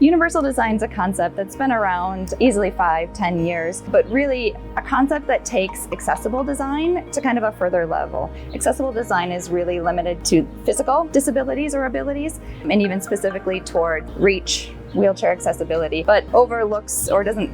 Universal design is a concept that's been around easily 5-10 years, but really a concept that takes accessible design to kind of a further level. Accessible design is really limited to physical disabilities or abilities, and even specifically toward reach, wheelchair accessibility, but overlooks or doesn't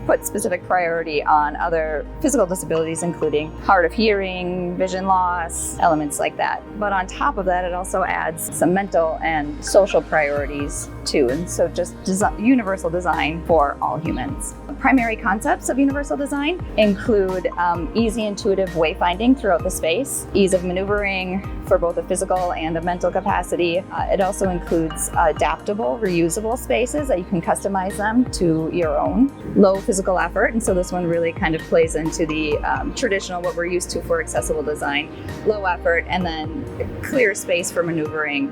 put specific priority on other physical disabilities, including hard of hearing, vision loss, elements like that. But on top of that, it also adds some mental and social priorities too, and so just universal design for all humans. Primary concepts of universal design include easy, intuitive wayfinding throughout the space, ease of maneuvering for both a physical and a mental capacity. It also includes adaptable, reusable spaces that you can customize them to your own. Low physical effort, and so this one really kind of plays into the traditional, what we're used to for accessible design. Low effort, and then clear space for maneuvering,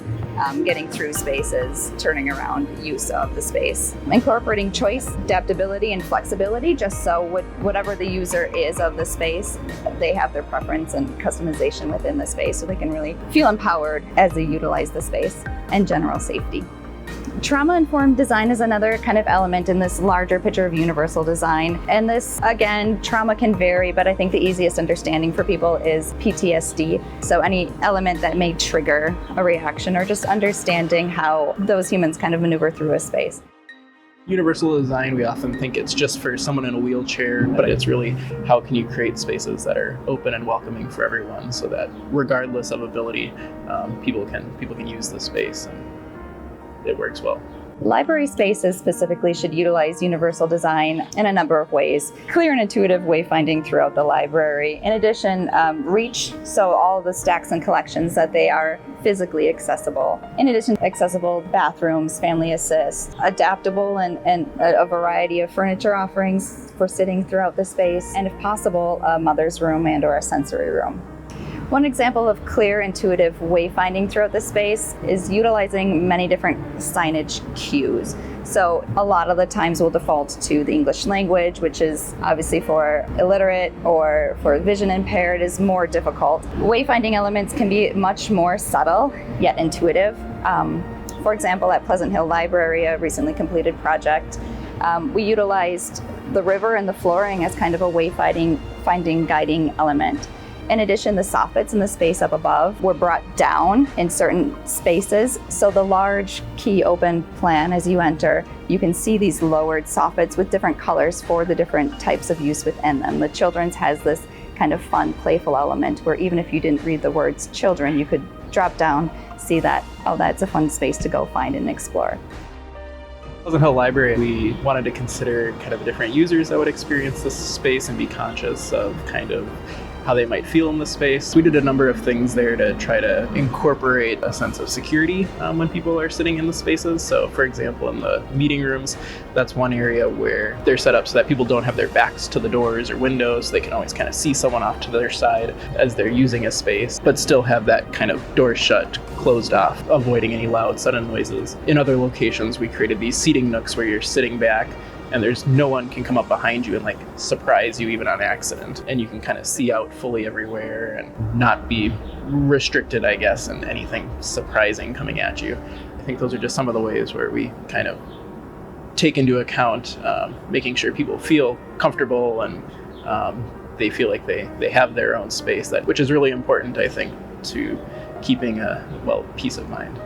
getting through spaces, turning around, use of the space. Incorporating choice, adaptability, and flexibility, just so whatever the user is of the space, they have their preference and customization within the space, so they can really feel empowered as they utilize the space, and general safety. Trauma-informed design is another kind of element in this larger picture of universal design. And this, again, trauma can vary, but I think the easiest understanding for people is PTSD. So any element that may trigger a reaction, or just understanding how those humans kind of maneuver through a space. Universal design, we often think it's just for someone in a wheelchair, but it's really how can you create spaces that are open and welcoming for everyone, so that regardless of ability, people can use the space and it works well. Library spaces specifically should utilize universal design in a number of ways. Clear and intuitive wayfinding throughout the library. In addition, reach, so all the stacks and collections that they are physically accessible. In addition, accessible bathrooms, family assist, adaptable and a variety of furniture offerings for sitting throughout the space, and if possible, a mother's room and or a sensory room. One example of clear, intuitive wayfinding throughout the space is utilizing many different signage cues. So a lot of the times we'll default to the English language, which is obviously for illiterate or for vision impaired is more difficult. Wayfinding elements can be much more subtle, yet intuitive. For example, at Pleasant Hill Library, a recently completed project, we utilized the river and the flooring as kind of a wayfinding guiding element. In addition, the soffits in the space up above were brought down in certain spaces. So the large key open plan, as you enter, you can see these lowered soffits with different colors for the different types of use within them. The children's has this kind of fun, playful element where even if you didn't read the words children, you could drop down, see that, oh, that's a fun space to go find and explore. Pleasant Hill Library, we wanted to consider kind of the different users that would experience this space and be conscious of kind of how they might feel in the space. We did a number of things there to try to incorporate a sense of security when people are sitting in the spaces. So for example, in the meeting rooms, that's one area where they're set up so that people don't have their backs to the doors or windows. They can always kind of see someone off to their side as they're using a space, but still have that kind of door shut, closed off, avoiding any loud, sudden noises. In other locations, we created these seating nooks where you're sitting back and there's no one can come up behind you and like surprise you even on accident. And you can kind of see out fully everywhere and not be restricted, I guess, in anything surprising coming at you. I think those are just some of the ways where we kind of take into account making sure people feel comfortable and they feel like they have their own space, which is really important, I think, to keeping peace of mind.